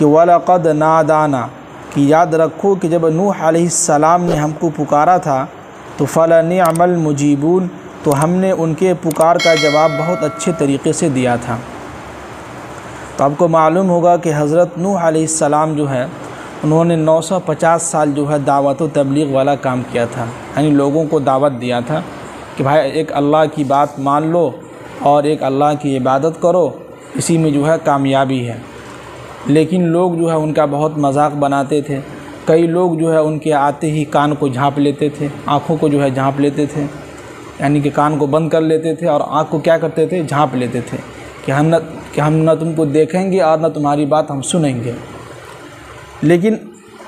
कि वलक़द नादाना, कि याद रखो कि जब नूह अलैहिस्सलाम ने हमको पुकारा था तो फलनिअमल मुजीबून, तो हमने उनके पुकार का जवाब बहुत अच्छे तरीक़े से दिया था। तो आपको मालूम होगा कि हज़रत नूह अलैहिस्सलाम जो है उन्होंने 950 साल जो है दावत व तबलीग वाला काम किया था, यानी लोगों को दावत दिया था कि भाई एक अल्लाह की बात मान लो और एक अल्लाह की इबादत करो, इसी में जो है कामयाबी है। लेकिन लोग जो है उनका बहुत मजाक बनाते थे। कई लोग जो है उनके आते ही कान को झाँप लेते थे, आँखों को जो है झाँप लेते थे, यानी कि कान को बंद कर लेते थे और आँख को क्या करते थे, झाँप लेते थे कि हम न तुमको देखेंगे और न तुम्हारी बात हम सुनेंगे। लेकिन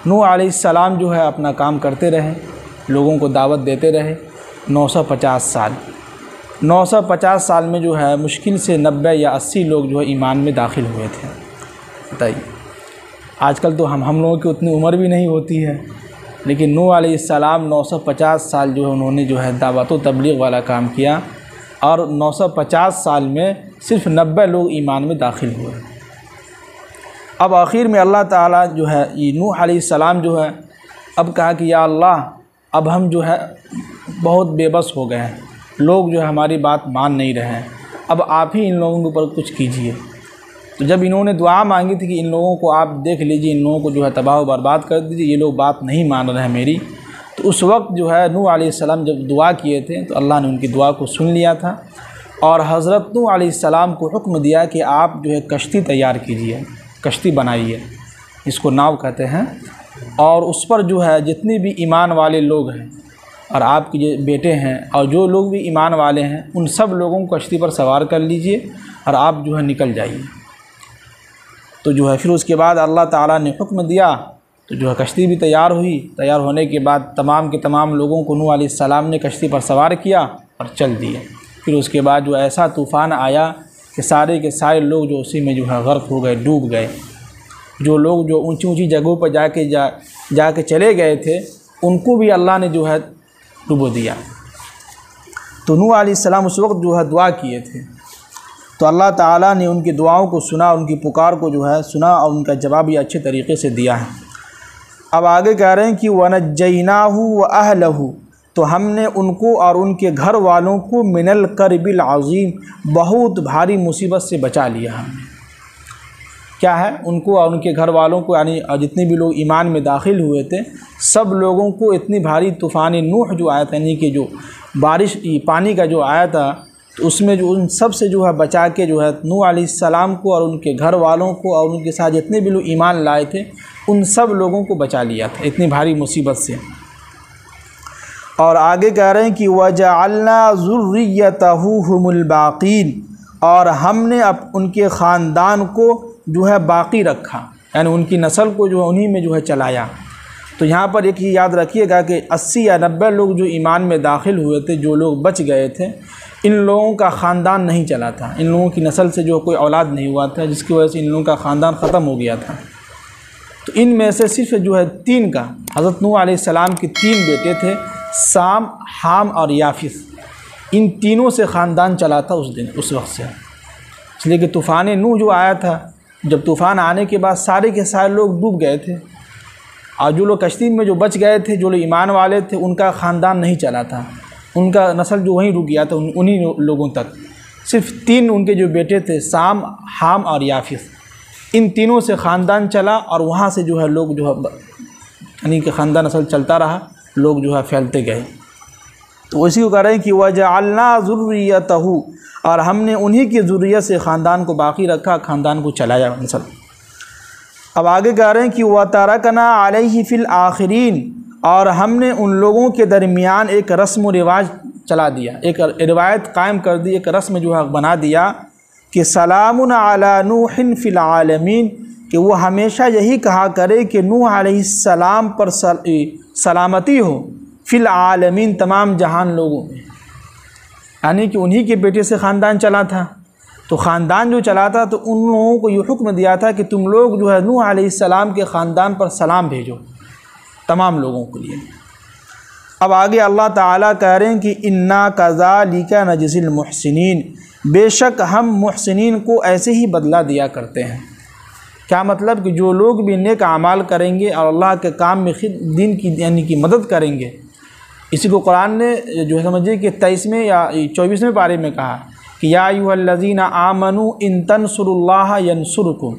नूह अलैहिस्सलाम जो है अपना काम करते रहे, लोगों को दावत देते रहे 950 साल में जो है मुश्किल से 90 या 80 लोग जो है ईमान में दाखिल हुए थे। बताइए, आजकल तो हम लोगों की उतनी उम्र भी नहीं होती है, लेकिन नूह अलैहिस्सलाम 950 साल जो है उन्होंने जो है दावत व तबलीग वाला काम किया और 950 साल में सिर्फ 90 लोग ईमान में दाखिल हुए। अब आखिर में अल्लाह ताला जो है ये नूह अलैहिस्सलाम जो है अब कहा कि या अल्लाह, अब हम जो है बहुत बेबस हो गए हैं, लोग जो है हमारी बात मान नहीं रहे हैं, अब आप ही इन लोगों के ऊपर कुछ कीजिए। तो जब इन्होंने दुआ मांगी थी कि इन लोगों को आप देख लीजिए, इन लोगों को जो है तबाह व बर्बाद कर दीजिए, ये लोग बात नहीं मान रहे हैं मेरी, तो उस वक्त जो है नूह अलैहिस्सलाम जब दुआ किए थे तो अल्लाह ने उनकी दुआ को सुन लिया था और हज़रत नूह अलैहिस्सलाम को हुक्म दिया कि आप जो है कश्ती तैयार कीजिए, कश्ती बनाइए, इसको नाव कहते हैं, और उस पर जो है जितने भी ईमान वाले लोग हैं और आपके जो बेटे हैं और जो लोग भी ईमान वाले हैं उन सब लोगों को कश्ती पर सवार कर लीजिए और आप जो है निकल जाइए। तो जो है फिर उसके बाद अल्लाह ताला ने हुक्म दिया तो जो है कश्ती भी तैयार हुई। तैयार होने के बाद तमाम के तमाम लोगों को नूह अलैहिस्सलाम ने कश्ती पर सवार किया और चल दिए। फिर उसके बाद जो ऐसा तूफ़ान आया कि सारे के सारे लोग जो उसी में जो है गर्क हो गए, डूब गए। जो लोग जो ऊंची ऊंची जगहों पर जाके चले गए थे उनको भी अल्लाह ने जो है डुबो दिया। तो नूह अलैहिस्सलाम उस वक्त जो है दुआ किए थे तो अल्लाह ताला ने उनकी दुआओं को सुना, उनकी पुकार को जो है सुना और उनका जवाब भी अच्छे तरीक़े से दिया है। अब आगे कह रहे हैं कि वनज्जैनाहु व अहलहु, तो हमने उनको और उनके घर वालों को मिनल करबिल अज़ीम, बहुत भारी मुसीबत से बचा लिया हमने। क्या है, उनको और उनके घर वालों को, यानी जितने भी लोग ईमान में दाखिल हुए थे सब लोगों को इतनी भारी तूफ़ान नूह जो आया था, यानी कि जो बारिश पानी का जो आया था, तो उसमें जो उन सब से जो है बचा के जो है नूह अलैहिस्सलाम को और उनके घर वालों को और उनके साथ जितने भी लोग ईमान लाए थे उन सब लोगों को बचा लिया था इतनी भारी मुसीबत से। और आगे कह रहे हैं कि वजअलना ज़ुर्रियतहु हुमुल बाक़ीन, और हमने अब उनके ख़ानदान को जो है बाकी रखा, यानी उनकी नस्ल को जो है उन्हीं में जो है चलाया। तो यहाँ पर एक ही याद रखिएगा कि 80 या 90 लोग जो ईमान में दाखिल हुए थे, जो लोग बच गए थे, इन लोगों का ख़ानदान नहीं चला था, इन लोगों की नस्ल से जो कोई औलाद नहीं हुआ था, जिसकी वजह से इन लोगों का ख़ानदान ख़त्म हो गया था। तो इनमें से सिर्फ जो है 3 का, हज़रत नूह अलैहिस्सलाम के 3 बेटे थे, साम, हाम और याफिस, इन तीनों से ख़ानदान चला था उस वक्त से। इसलिए कि तूफ़ान नूह जो आया था, जब तूफ़ान आने के बाद सारे के सारे लोग डूब गए थे और जो लोग कश्ती में जो बच गए थे, जो लोग ईमान वाले थे, उनका ख़ानदान नहीं चला था, उनका नस्ल जो वहीं रुक गया था उन्हीं लोगों तक। सिर्फ 3 उनके जो बेटे थे, साम, हाम और याफिस, इन तीनों से ख़ानदान चला और वहाँ से जो है लोग जो है यानी कि ख़ानदान नस्ल चलता रहा, लोग जो है फैलते गए। तो इसी को कह रहे हैं कि वजअलना ज़ुर्रियतहु, और हमने उन्हीं की ज़ुर्रियत से ख़ानदान को बाकी रखा, ख़ानदान को चलाया नस्ल। अब आगे कह रहे हैं कि वतरकना अलैहि फ़िल आखिरीन, और हमने उन लोगों के दरमियान एक रस्म व रिवाज चला दिया, एक रिवायत कायम कर दी, एक रस्म जो है बना दिया कि सलामुन अला नूहिन फ़िल आलमीन, कि वो हमेशा यही कहा करे कि नूह अलैहिस्सलाम पर सलामती हो, फ़िल आलमीन, तमाम जहान लोगों में, यानी कि उन्हीं के बेटे से ख़ानदान चला था। तो ख़ानदान जो चला था तो उन लोगों को ये हुक्म दिया था कि तुम लोग जो है नूह अलैहिस्सलाम के ख़ानदान पर सलाम भेजो तमाम लोगों के लिए। अब आगे अल्लाह ताला कह रहे हैं कि इन्ना कज़ालिका नजज़िल मुहसिनीन, बेशक हम मुहसिनीन को ऐसे ही बदला दिया करते हैं। क्या मतलब कि जो लोग भी नेक आमाल करेंगे और अल्लाह के काम में दीन की यानी कि मदद करेंगे, इसी को कुरान ने जो है समझिए कि 23वें या 24वें पारे में कहा कि या अय्युहल्लज़ीना आमनू इन तंसुरुल्लाह यंसुरकुम,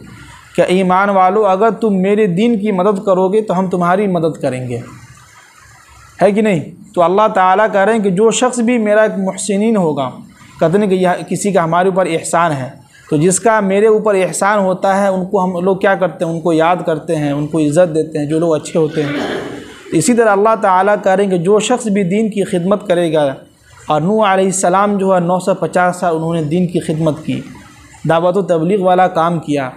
क्या ईमान वालों अगर तुम मेरे दीन की मदद करोगे तो हम तुम्हारी मदद करेंगे, है कि नहीं। तो अल्लाह ताला कह रहे हैं कि जो शख्स भी मेरा एक मुहसिनीन होगा, कहते हैं कि यह किसी का हमारे ऊपर एहसान है, तो जिसका मेरे ऊपर एहसान होता है उनको हम लोग क्या करते हैं, उनको याद करते हैं, उनको इज़्ज़त देते हैं, जो लोग अच्छे होते हैं। इसी तरह अल्लाह ताला कह रहे हैं कि जो शख्स भी दीन की खिदमत करेगा, और नूह अलैहिस्सलाम जो है 950 साल उन्होंने दीन की खिदमत की, दावत व तबलीग वाला काम किया,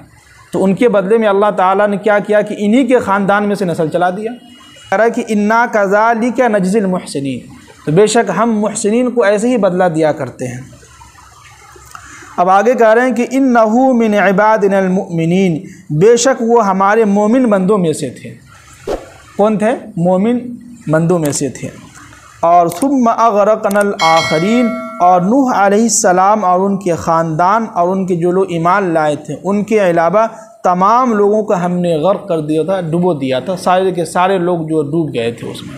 तो उनके बदले में अल्लाह ताला ने क्या किया कि इन्हीं के ख़ानदान में से नस्ल चला दिया। कह रहा है कि इन्ना कज़ालिका नजज़िल मुहसिनीन, तो बेशक हम मुहसिनीन को ऐसे ही बदला दिया करते हैं। अब आगे कह रहे हैं कि इन्नहु मिन इबादिनल मुमिनीन, बेशक वो हमारे मोमिन बंदों में से थे। कौन थे? मोमिन बंदों में से थे। और सुम्मा अग़रक़नल आखरीन, और नूह अलैहिस्सलाम और उनके ख़ानदान और उनके जो लोग ईमान लाए थे उनके अलावा तमाम लोगों को हमने गर्क कर दिया था, डुबो दिया था, सारे के सारे लोग जो डूब गए थे उसमें।